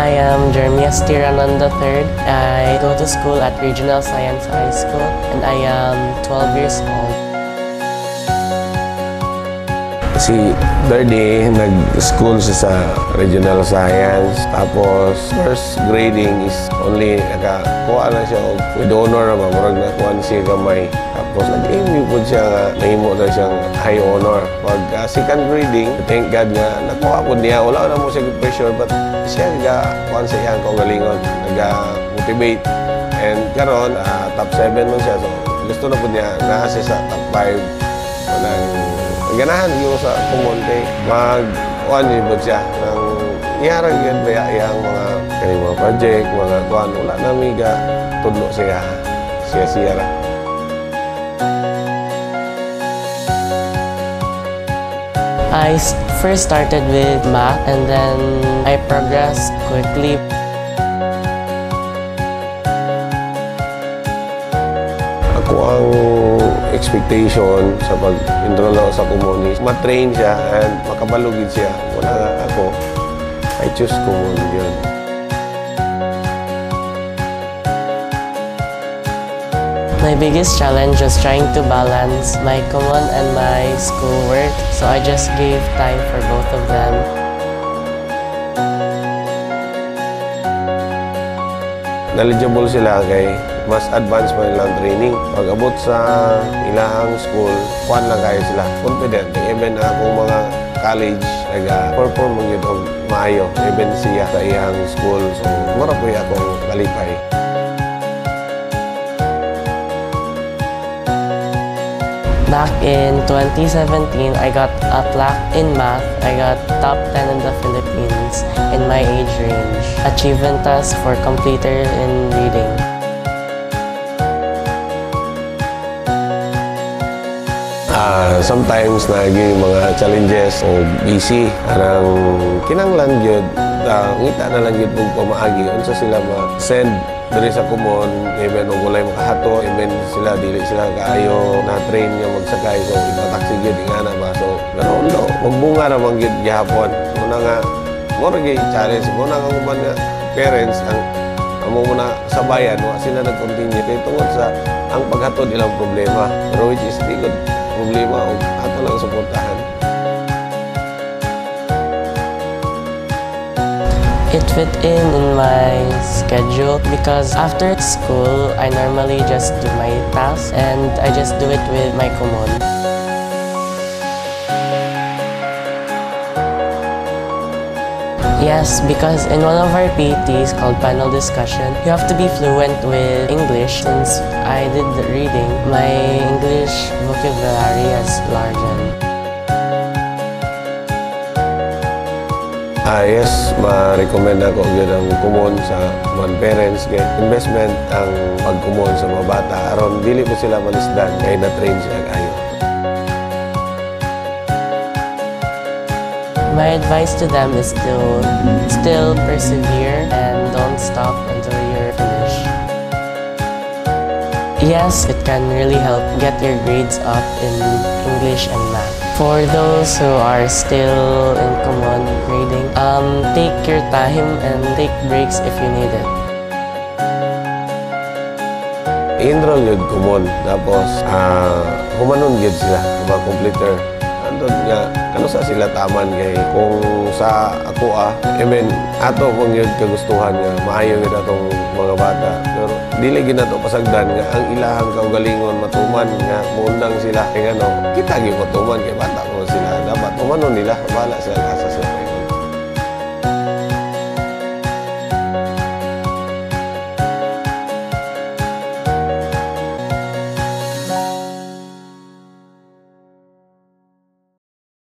I am Jeremias Tiranon III. I go to school at Regional Science High School and I am 12 years old. Si Dirty, nag-school siya sa Regional Science. Tapos, first grading is only nakakuha na siya with honor naman. Murag nakuha siya gamay. Tapos, nag-aim po siya nga nahimo na siyang high honor. Pag second grading, thank God nga nakuha po niya. Wala na mo siya good pressure, but siya nag-kuhan sa iyang kaugalingon. Nag-motivate. And karon top 7 man siya. So, gusto na po niya na sa top 5. Ganahan yung sa kumonte, mag-kuhan yun siya ng iharang yun ba yung mga project, mga kuhan, wala na miga, tudlo siya ra. I first started with math and then I progressed quickly. Ako ang expectation sa pag-enroll ako sa Kumon is matrain siya and makabalugid siya. Wala nga ako, I choose Kumon yun. My biggest challenge was trying to balance my Kumon and my schoolwork, so I just gave time for both of them. Knowledgeable sila kay mas advanced pa nilang training. Pag abot sa ilahang school, kuhan lang kayo sila. Confident. Even akong mga college, nag-perform mo yun maayo. Even siya sa iyang school. So, mura po yung akong kalipay. Back in 2017, I got a plaque in math. I got top 10 in the Philippines in my age range. Achievement test for completer in reading. Sometimes naging mga challenges o busy. Parang kinanglan yun. Ngita na lang yun kung pamaagi. Unsa sila ma-send dari sa Kumon, even kung walay makahato, even sila, dili sila kaayo na-train nga magsakay. So, ipataksi yun, nga na ba? So, ganoon no, magbunga naman yun gihapon. Muna nga, more gay challenge. Muna nga kuman nga, parents, ang muna sa bayan, sila nag-continue. Kaya tungkol sa ang paghatod ilang problema. Pero which is di good problema o ato lang suportahan. It fit in my schedule because after school, I normally just do my tasks and I just do it with my Kumon. Yes, because in one of our PETs called panel discussion, you have to be fluent with English. Since I did the reading, my English vocabulary has largened. Yes, ma-recommend ako yun ang Kumon sa mga parents. Kaya investment ang pag-Kumon sa mga bata. Aron, dili po sila malisdan kaya na-train sila kayo. My advice to them is to still persevere and don't stop until you're finished. Yes, it can really help get your grades up in English and math. For those who are still in Kumon reading, take your time and take breaks if you need it. I-enroll yun Kumon. Tapos, humanon yun sila, mga completer. Andun nga, kano sa sila taman kay kung sa ako ato pong yun kagustuhan nga, maayo yun atong mga bata. Pero dili ginato pasagdan nga ang ilahang kaugalingon matuman nga muundang sila kay kita gyud matuman kay bata mo sila dapat umanon nila bala sila asa sila.